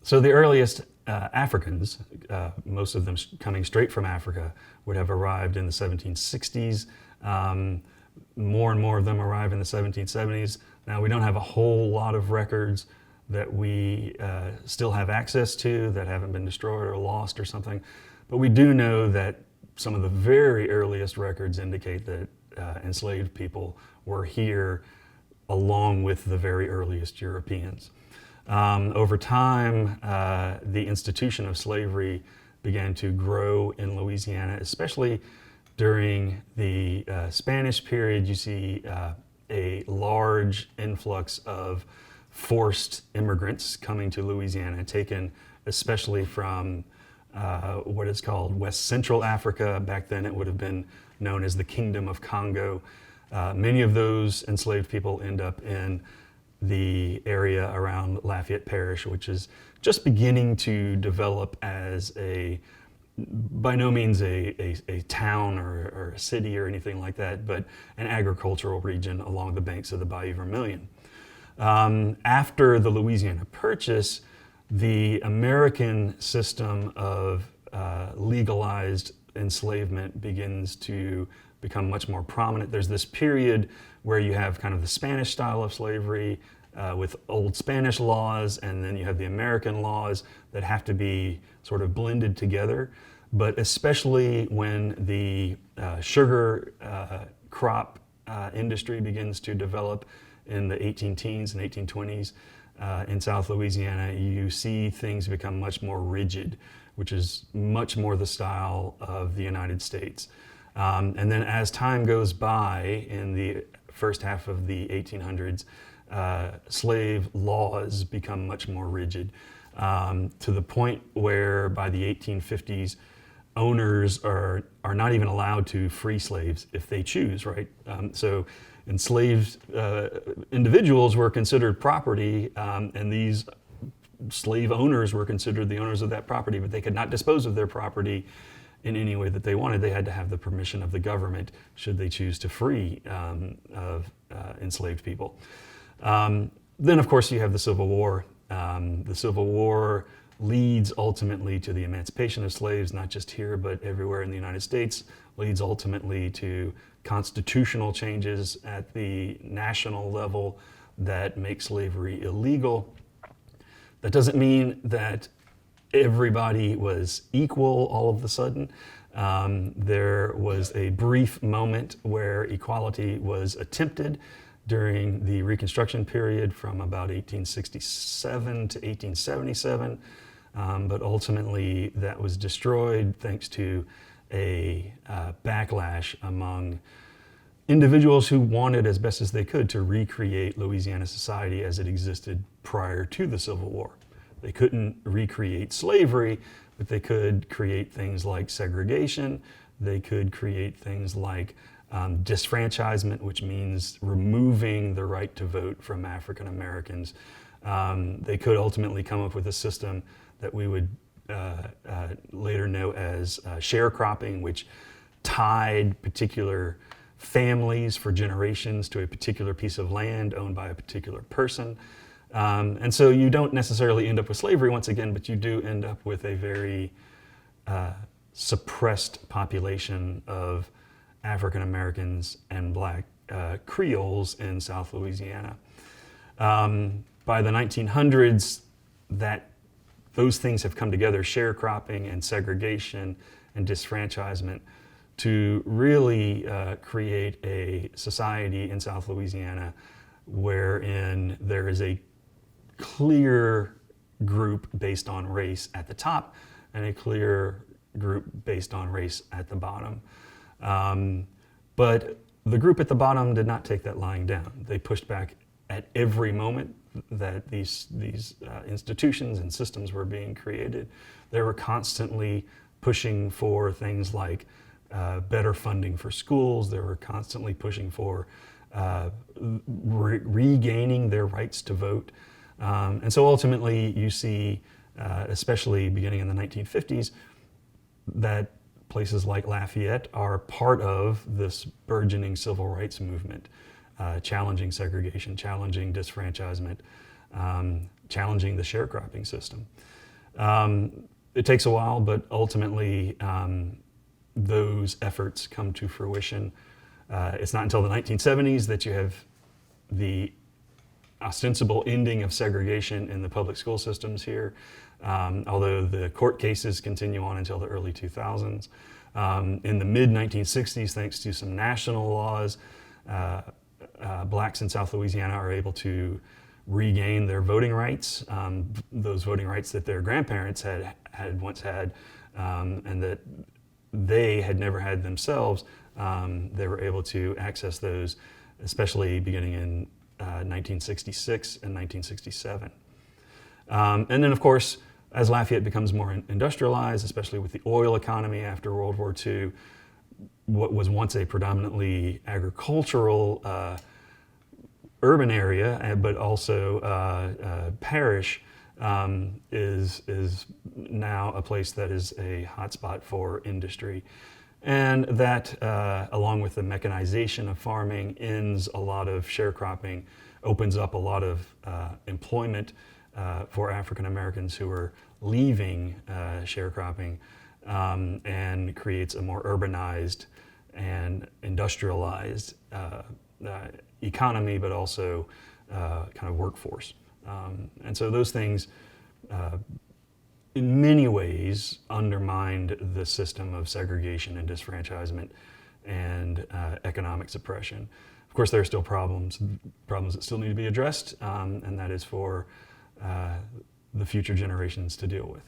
So the earliest Africans, most of them coming straight from Africa, would have arrived in the 1760s. More and more of them arrive in the 1770s. Now, we don't have a whole lot of records that we still have access to that haven't been destroyed or lost or something, but we do know that some of the very earliest records indicate that enslaved people were here along with the very earliest Europeans. Over time, the institution of slavery began to grow in Louisiana, especially during the Spanish period. You see a large influx of forced immigrants coming to Louisiana, taken especially from what is called West Central Africa. Back then it would have been known as the Kingdom of Congo. Many of those enslaved people end up in the area around Lafayette Parish, which is just beginning to develop as by no means a town or a city or anything like that, but an agricultural region along the banks of the Bayou Vermilion. After the Louisiana Purchase, the American system of legalized enslavement begins to become much more prominent. There's this period where you have kind of the Spanish style of slavery with old Spanish laws, and then you have the American laws that have to be sort of blended together. But especially when the sugar crop industry begins to develop in the 18-teens and 1820s in South Louisiana, you see things become much more rigid, which is much more the style of the United States. And then as time goes by, in the first half of the 1800s, slave laws become much more rigid, to the point where by the 1850s, owners are not even allowed to free slaves if they choose, right? So enslaved individuals were considered property, and these slave owners were considered the owners of that property, but they could not dispose of their property in any way that they wanted. They had to have the permission of the government should they choose to free enslaved people. Then, of course, you have the Civil War. The Civil War leads ultimately to the emancipation of slaves, not just here, but everywhere in the United States, leads ultimately to constitutional changes at the national level that make slavery illegal. That doesn't mean that everybody was equal all of a sudden. There was a brief moment where equality was attempted during the Reconstruction period from about 1867 to 1877, but ultimately that was destroyed thanks to a backlash among individuals who wanted as best as they could to recreate Louisiana society as it existed prior to the Civil War. They couldn't recreate slavery, but they could create things like segregation. They could create things like disfranchisement, which means removing the right to vote from African Americans. They could ultimately come up with a system that we would later know as sharecropping, which tied particular families for generations to a particular piece of land owned by a particular person. And so you don't necessarily end up with slavery once again, but you do end up with a very suppressed population of African Americans and Black Creoles in South Louisiana. By the 1900s, those things have come together, sharecropping and segregation and disfranchisement, to really create a society in South Louisiana wherein there is a clear group based on race at the top and a clear group based on race at the bottom. But the group at the bottom did not take that lying down. They pushed back at every moment that these institutions and systems were being created. They were constantly pushing for things like better funding for schools. They were constantly pushing for regaining their rights to vote. And so ultimately you see, especially beginning in the 1950s, that places like Lafayette are part of this burgeoning civil rights movement, challenging segregation, challenging disfranchisement, challenging the sharecropping system. It takes a while, but ultimately those efforts come to fruition. It's not until the 1970s that you have the ostensible ending of segregation in the public school systems here, although the court cases continue on until the early 2000s. In the mid-1960s, thanks to some national laws, blacks in South Louisiana are able to regain their voting rights, those voting rights that their grandparents had once had, and that they had never had themselves. They were able to access those, especially beginning in 1966 and 1967. And then, of course, as Lafayette becomes more industrialized, especially with the oil economy after World War II, what was once a predominantly agricultural urban area, but also Parish, is now a place that is a hotspot for industry. And that, along with the mechanization of farming, ends a lot of sharecropping, opens up a lot of employment for African Americans who are leaving sharecropping, and creates a more urbanized and industrialized economy, but also kind of workforce. And so those things in many ways undermined the system of segregation and disfranchisement and economic suppression. Of course, there are still problems that still need to be addressed, and that is for the future generations to deal with.